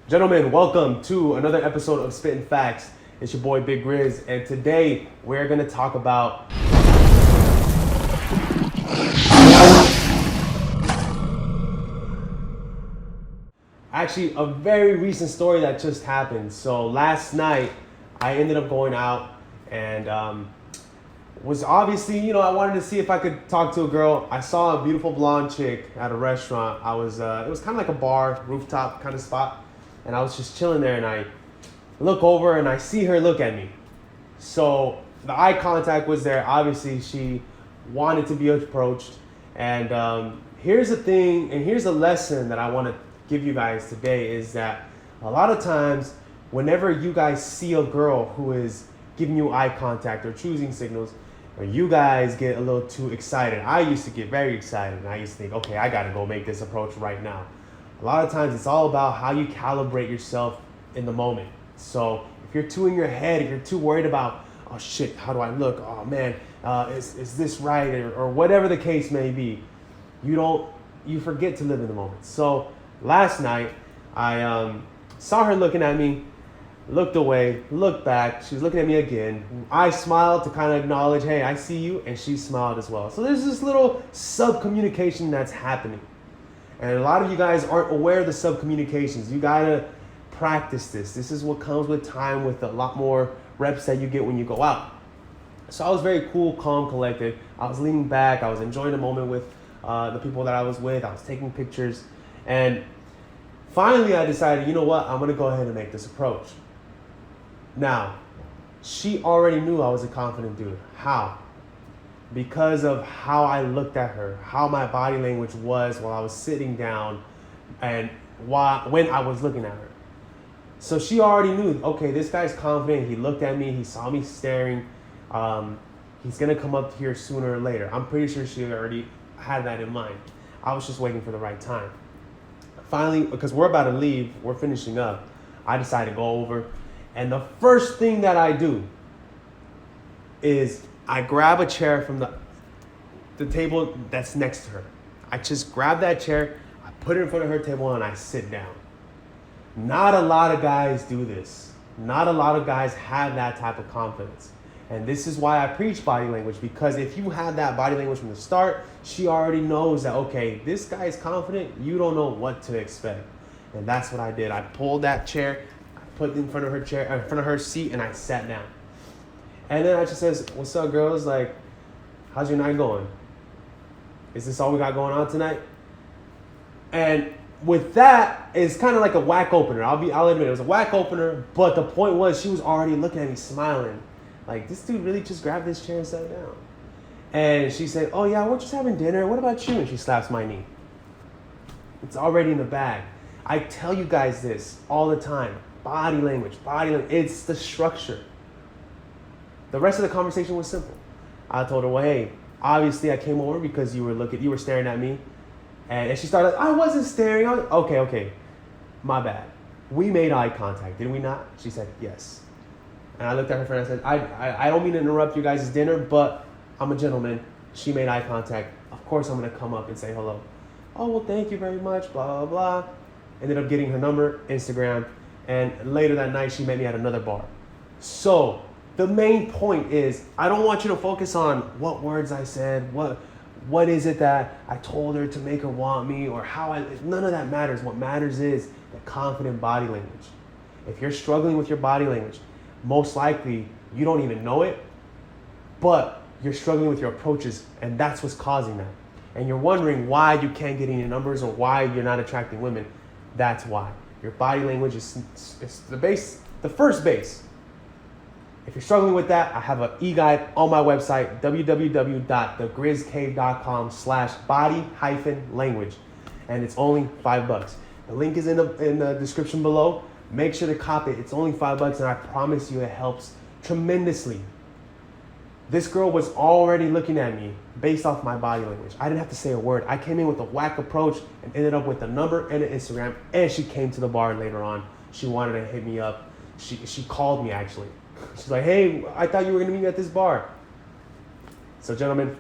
Gentlemen, welcome to another episode of Spittin Fax. It's your boy Big Grizz, and today we're gonna talk about actually a very recent story that just happened. So last night I ended up going out and was obviously, I wanted to see if I could talk to a girl. I saw a beautiful blonde chick at a restaurant. It was kind of like a bar, rooftop kind of spot. And I was just chilling there and I look over and I see her look at me. So the eye contact was there. Obviously she wanted to be approached. And here's the thing, and here's a lesson that I want to give you guys today is that a lot of times whenever you guys see a girl who is giving you eye contact or choosing signals, or you guys get a little too excited. I used to get very excited and I used to think, okay, I gotta go make this approach right now. A lot of times it's all about how you calibrate yourself in the moment. So if you're too in your head, if you're too worried about, oh shit, how do I look? Oh man, is this right? Or whatever the case may be, you forget to live in the moment. So last night I saw her looking at me, looked away, looked back. She was looking at me again. I smiled to kind of acknowledge, hey, I see you, and she smiled as well. So there's this little sub-communication that's happening. And a lot of you guys aren't aware of the sub-communications. You gotta practice this. This is what comes with time, with a lot more reps that you get when you go out. So I was very cool, calm, collected. I was leaning back. I was enjoying the moment with the people that I was with. I was taking pictures. And finally I decided, you know what? I'm gonna go ahead and make this approach. Now, she already knew I was a confident dude. How? Because of how I looked at her, how my body language was while I was sitting down and when I was looking at her. So she already knew, okay, this guy's confident. He looked at me. He saw me staring. He's going to come up here sooner or later. I'm pretty sure she already had that in mind. I was just waiting for the right time. Finally, because we're about to leave, we're finishing up, I decided to go over. And the first thing that I do is I grab a chair from the table that's next to her. I just grab that chair, I put it in front of her table, and I sit down. Not a lot of guys do this. Not a lot of guys have that type of confidence. And this is why I preach body language, because if you have that body language from the start, she already knows that, okay, this guy is confident, you don't know what to expect. And that's what I did. I pulled that chair, I put it in front of her chair, in front of her seat, and I sat down. And then I just says, what's up, girls? Like, how's your night going? Is this all we got going on tonight? And with that, it's kind of like a whack opener. I'll admit it was a whack opener, but the point was she was already looking at me smiling. Like, this dude really just grabbed this chair and sat down. And she said, oh yeah, we're just having dinner. What about you? And she slaps my knee. It's already in the bag. I tell you guys this all the time. Body language, it's the structure. The rest of the conversation was simple. I told her, well, hey, obviously I came over because you were staring at me. And she started, I wasn't staring. Okay, my bad. We made eye contact, did we not? She said, yes. And I looked at her friend and I said, I don't mean to interrupt you guys' dinner, but I'm a gentleman. She made eye contact. Of course I'm gonna come up and say hello. Oh, well, thank you very much, blah, blah, blah. Ended up getting her number, Instagram. And later that night, she met me at another bar. So, the main point is, I don't want you to focus on what words I said, what is it that I told her to make her want me, or none of that matters. What matters is the confident body language. If you're struggling with your body language, most likely you don't even know it, but you're struggling with your approaches, and that's what's causing that. And you're wondering why you can't get any numbers or why you're not attracting women. That's why. Your body language is the first base. If you're struggling with that, I have an e-guide on my website, www.thegrizzcave.com/body-language. And it's only $5. The link is in the description below. Make sure to copy it. It's only $5 and I promise you it helps tremendously. This girl was already looking at me based off my body language. I didn't have to say a word. I came in with a whack approach and ended up with a number and an Instagram, and she came to the bar later on. She wanted to hit me up. She called me actually. She's like, hey, I thought you were gonna meet me at this bar. So gentlemen,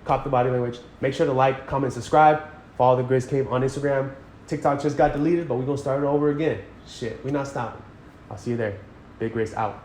cop the body language. Make sure to like, comment, subscribe. Follow the Grizz Cave on Instagram, TikTok just got deleted, but we're gonna start it over again. Shit, we not stopping. I'll see you there. Big Race out.